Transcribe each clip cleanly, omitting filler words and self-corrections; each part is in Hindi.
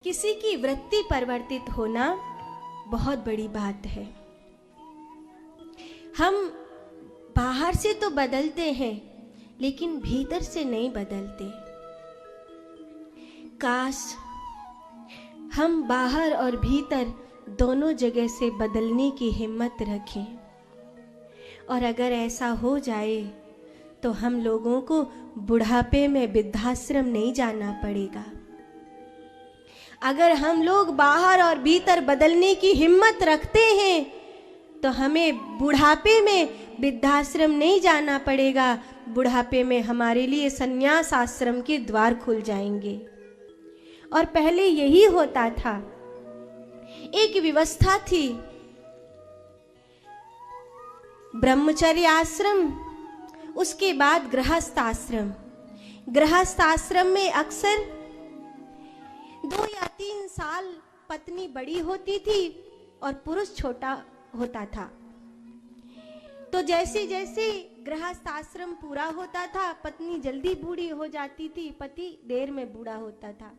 किसी की वृत्ति परिवर्तित होना बहुत बड़ी बात है। हम बाहर से तो बदलते हैं लेकिन भीतर से नहीं बदलते। काश हम बाहर और भीतर दोनों जगह से बदलने की हिम्मत रखें, और अगर ऐसा हो जाए तो हम लोगों को बुढ़ापे में वृद्धाश्रम नहीं जाना पड़ेगा। अगर हम लोग बाहर और भीतर बदलने की हिम्मत रखते हैं तो हमें बुढ़ापे में वृद्धाश्रम नहीं जाना पड़ेगा। बुढ़ापे में हमारे लिए संन्यास आश्रम के द्वार खुल जाएंगे। और पहले यही होता था, एक व्यवस्था थी, ब्रह्मचर्य आश्रम, उसके बाद गृहस्थ आश्रम। गृहस्थ आश्रम में अक्सर 2 या 3 साल पत्नी बड़ी होती थी और पुरुष छोटा होता था। तो जैसे जैसे गृहस्थ आश्रम पूरा होता था, पत्नी जल्दी बूढ़ी हो जाती थी, पति देर में बूढ़ा होता था।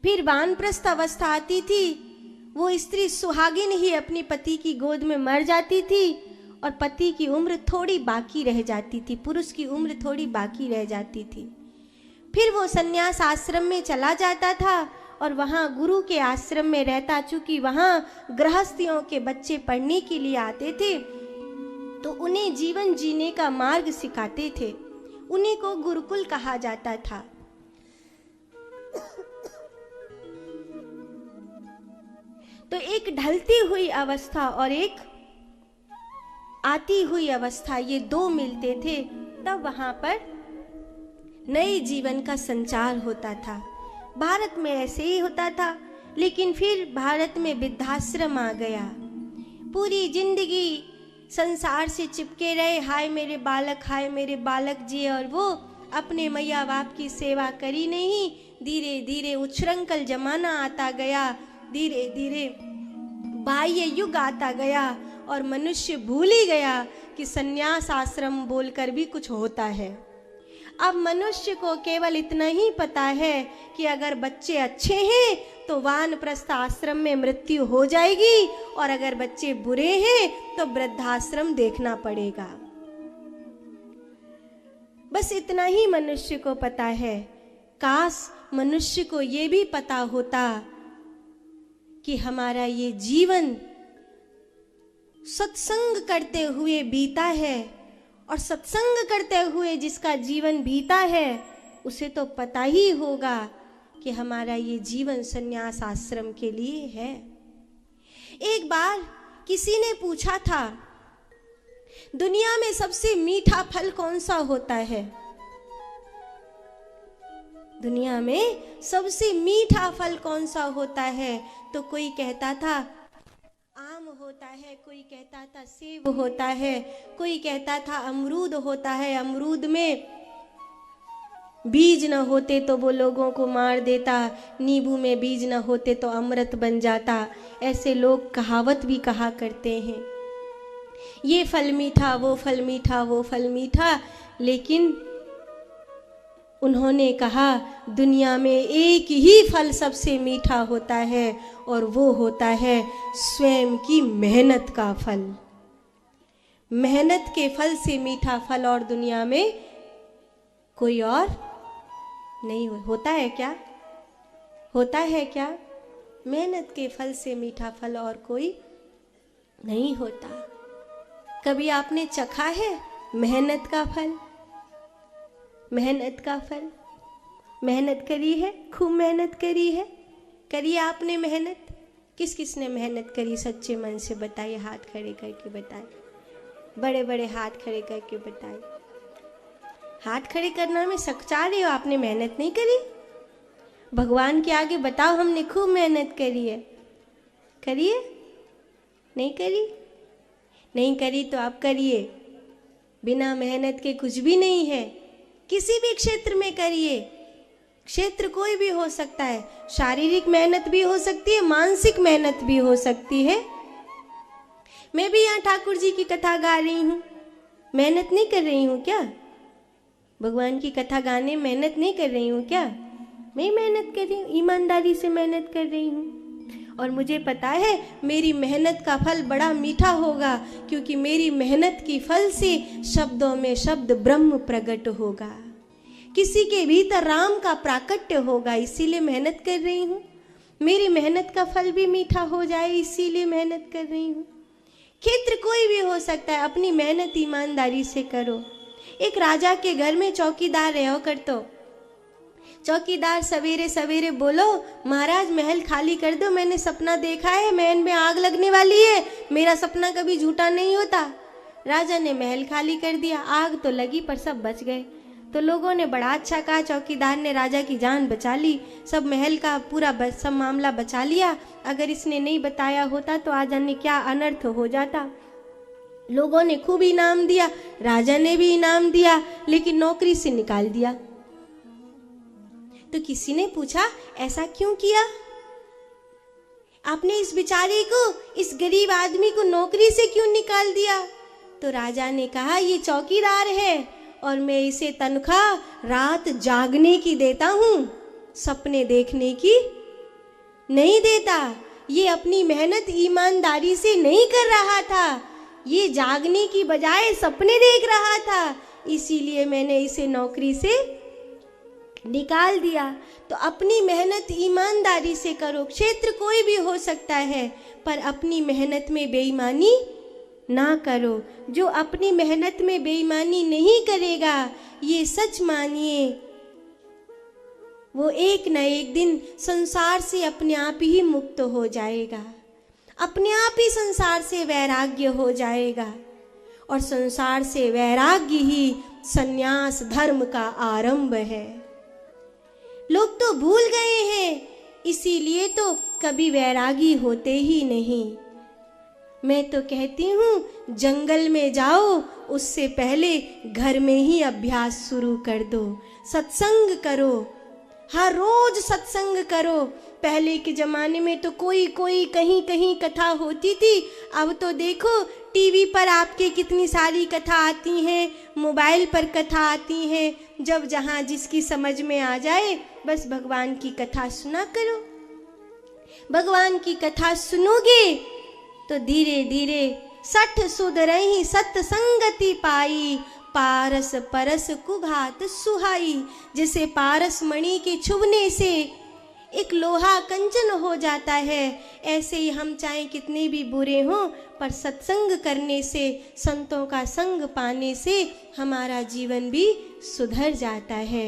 फिर वानप्रस्थ अवस्था आती थी, वो स्त्री सुहागिन ही अपनी पति की गोद में मर जाती थी और पति की उम्र थोड़ी बाकी रह जाती थी, पुरुष की उम्र थोड़ी बाकी रह जाती थी। फिर वो संन्यास आश्रम में चला जाता था और वहाँ गुरु के आश्रम में रहता। चूंकि वहाँ गृहस्थियों के बच्चे पढ़ने के लिए आते थे तो उन्हें जीवन जीने का मार्ग सिखाते थे। उन्हीं को गुरुकुल कहा जाता था। तो एक ढलती हुई अवस्था और एक आती हुई अवस्था, ये 2 मिलते थे, तब वहां पर नए जीवन का संचार होता था। भारत में ऐसे ही होता था, लेकिन फिर भारत में वृद्धाश्रम आ गया। पूरी जिंदगी संसार से चिपके रहे, हाय मेरे बालक जी, और वो अपने मैया बाप की सेवा करी नहीं। धीरे धीरे उच्छृंखल जमाना आता गया, धीरे धीरे बाह्य युग आता गया और मनुष्य भूल ही गया कि संन्यास आश्रम बोलकर भी कुछ होता है। अब मनुष्य को केवल इतना ही पता है कि अगर बच्चे अच्छे हैं तो वानप्रस्थ आश्रम में मृत्यु हो जाएगी, और अगर बच्चे बुरे हैं तो वृद्धाश्रम देखना पड़ेगा। बस इतना ही मनुष्य को पता है। काश मनुष्य को ये भी पता होता कि हमारा ये जीवन सत्संग करते हुए बीता है, और सत्संग करते हुए जिसका जीवन बीता है उसे तो पता ही होगा कि हमारा ये जीवन संन्यास आश्रम के लिए है। एक बार किसी ने पूछा था, दुनिया में सबसे मीठा फल कौन सा होता है? दुनिया में सबसे मीठा फल कौन सा होता है? तो कोई कहता था आम होता है, कोई कहता था सेब होता है, कोई कहता था अमरूद होता है। अमरूद में बीज न होते तो वो लोगों को मार देता, नींबू में बीज न होते तो अमृत बन जाता। ऐसे लोग कहावत भी कहा करते हैं, ये फल मीठा, वो फल मीठा, वो फल मीठा। लेकिन उन्होंने कहा दुनिया में एक ही फल सबसे मीठा होता है, और वो होता है स्वयं की मेहनत का फल। मेहनत के फल से मीठा फल और दुनिया में कोई और नहीं होता है क्या? होता है क्या? मेहनत के फल से मीठा फल और कोई नहीं होता। कभी आपने चखा है मेहनत का फल? मेहनत का फल, मेहनत करी है, खूब मेहनत करी है, करी आपने मेहनत? किस किस ने मेहनत करी? सच्चे मन से बताइए, हाथ खड़े करके बताइए, बड़े बड़े हाथ खड़े करके बताइए। हाथ खड़े करना में सच्चा रहे हो, आपने मेहनत नहीं करी? भगवान के आगे बताओ हमने खूब मेहनत करी है। करिए? नहीं करी? नहीं करी तो आप करिए। बिना मेहनत के कुछ भी नहीं है। किसी भी क्षेत्र में करिए, क्षेत्र कोई भी हो सकता है। शारीरिक मेहनत भी हो सकती है, मानसिक मेहनत भी हो सकती है। मैं भी यहाँ ठाकुर जी की कथा गा रही हूँ, मेहनत नहीं कर रही हूँ क्या? भगवान की कथा गाने मेहनत नहीं कर रही हूँ क्या? मैं मेहनत कर रही हूँ, ईमानदारी से मेहनत कर रही हूँ, और मुझे पता है मेरी मेहनत का फल बड़ा मीठा होगा, क्योंकि मेरी मेहनत की फल से शब्दों में शब्द ब्रह्म प्रकट होगा, किसी के भीतर राम का प्राकट्य होगा, इसीलिए मेहनत कर रही हूँ। मेरी मेहनत का फल भी मीठा हो जाए, इसीलिए मेहनत कर रही हूँ। क्षेत्र कोई भी हो सकता है, अपनी मेहनत ईमानदारी से करो। एक राजा के घर में चौकीदार रहो कर, तो चौकीदार सवेरे सवेरे बोलो, महाराज महल खाली कर दो, मैंने सपना देखा है, महल में आग लगने वाली है, मेरा सपना कभी झूठा नहीं होता। राजा ने महल खाली कर दिया, आग तो लगी पर सब बच गए। तो लोगों ने बड़ा अच्छा कहा, चौकीदार ने राजा की जान बचा ली, सब महल का पूरा सब मामला बचा लिया, अगर इसने नहीं बताया होता तो आज जाने क्या अनर्थ हो जाता। लोगों ने खूब इनाम दिया, राजा ने भी इनाम दिया, लेकिन नौकरी से निकाल दिया। तो किसी ने पूछा, ऐसा क्यों किया? आपने इस बेचारे को, इस गरीब आदमी को नौकरी से क्यों निकाल दिया? तो राजा ने कहा, ये चौकीदार है और मैं इसे तनख्वाह रात जागने की देता हूँ, सपने देखने की नहीं देता। ये अपनी मेहनत ईमानदारी से नहीं कर रहा था, ये जागने की बजाय सपने देख रहा था, इसीलिए मैंने इसे नौकरी से निकाल दिया। तो अपनी मेहनत ईमानदारी से करो, क्षेत्र कोई भी हो सकता है, पर अपनी मेहनत में बेईमानी ना करो। जो अपनी मेहनत में बेईमानी नहीं करेगा, ये सच मानिए, वो एक न एक दिन संसार से अपने आप ही मुक्त हो जाएगा, अपने आप ही संसार से वैराग्य हो जाएगा, और संसार से वैराग्य ही संन्यास धर्म का आरंभ है। लोग तो भूल गए हैं, इसीलिए तो कभी वैरागी होते ही नहीं। मैं तो कहती हूँ, जंगल में जाओ, उससे पहले घर में ही अभ्यास शुरू कर दो। सत्संग करो, हर रोज सत्संग करो। पहले के जमाने में तो कोई कहीं कहीं कथा होती थी, अब तो देखो टीवी पर आपके कितनी सारी कथा आती हैं, मोबाइल पर कथा आती हैं। जब जहाँ जिसकी समझ में आ जाए, बस भगवान की कथा सुना करो। भगवान की कथा सुनोगे तो धीरे धीरे सठ सुधरहि सत्संगति पाई, पारस परस कुघात सुहाई। जैसे पारस मणि के छुभने से एक लोहा कंचन हो जाता है, ऐसे ही हम चाहे कितने भी बुरे हों, पर सत्संग करने से, संतों का संग पाने से हमारा जीवन भी सुधर जाता है।